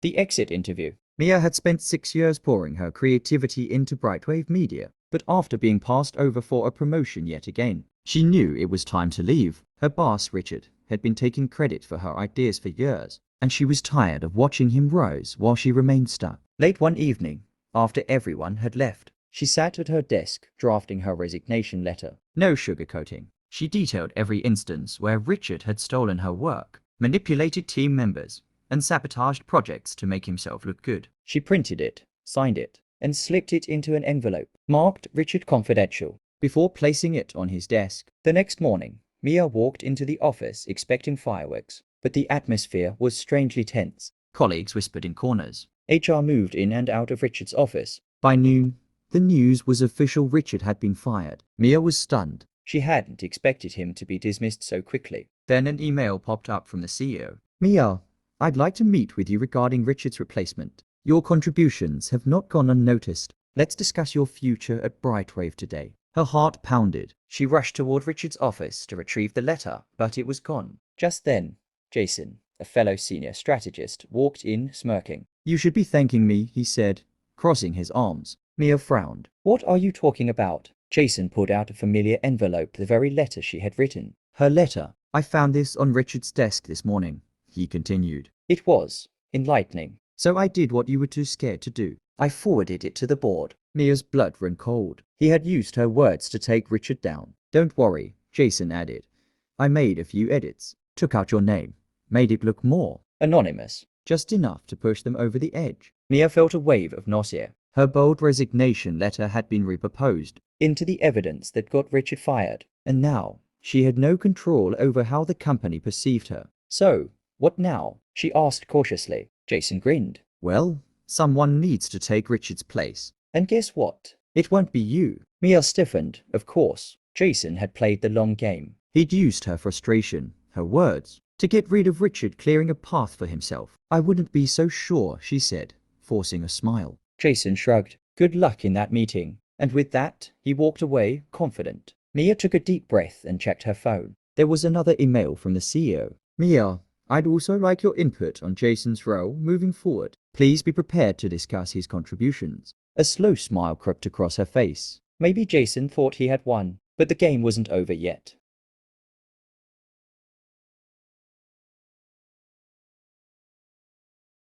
The exit interview. Mia had spent 6 years pouring her creativity into Brightwave Media, but after being passed over for a promotion yet again, she knew it was time to leave. Her boss, Richard, had been taking credit for her ideas for years, and she was tired of watching him rise while she remained stuck. Late one evening, after everyone had left, she sat at her desk drafting her resignation letter. No sugarcoating. She detailed every instance where Richard had stolen her work, manipulated team members, and sabotaged projects to make himself look good. She printed it, signed it, and slipped it into an envelope marked Richard Confidential before placing it on his desk. The next morning, Mia walked into the office expecting fireworks, but the atmosphere was strangely tense. Colleagues whispered in corners. HR moved in and out of Richard's office. By noon, the news was official. Richard had been fired. Mia was stunned. She hadn't expected him to be dismissed so quickly. Then an email popped up from the CEO. Mia, I'd like to meet with you regarding Richard's replacement. Your contributions have not gone unnoticed. Let's discuss your future at Brightwave today. Her heart pounded. She rushed toward Richard's office to retrieve the letter, but it was gone. Just then, Jason, a fellow senior strategist, walked in smirking. You should be thanking me, he said, crossing his arms. Mia frowned. What are you talking about? Jason pulled out a familiar envelope, the very letter she had written. Her letter. I found this on Richard's desk this morning, he continued. It was enlightening. So I did what you were too scared to do. I forwarded it to the board. Mia's blood ran cold. He had used her words to take Richard down. Don't worry, Jason added. I made a few edits. Took out your name. Made it look more anonymous. Just enough to push them over the edge. Mia felt a wave of nausea. Her bold resignation letter had been reproposed into the evidence that got Richard fired. And now, she had no control over how the company perceived her. So, what now? She asked cautiously. Jason grinned. Well, someone needs to take Richard's place. And guess what? It won't be you. Mia stiffened, of course. Jason had played the long game. He'd used her frustration, her words, to get rid of Richard, clearing a path for himself. I wouldn't be so sure, she said, forcing a smile. Jason shrugged. Good luck in that meeting. And with that, he walked away, confident. Mia took a deep breath and checked her phone. There was another email from the CEO. Mia, I'd also like your input on Jason's role moving forward. Please be prepared to discuss his contributions. A slow smile crept across her face. Maybe Jason thought he had won, but the game wasn't over yet.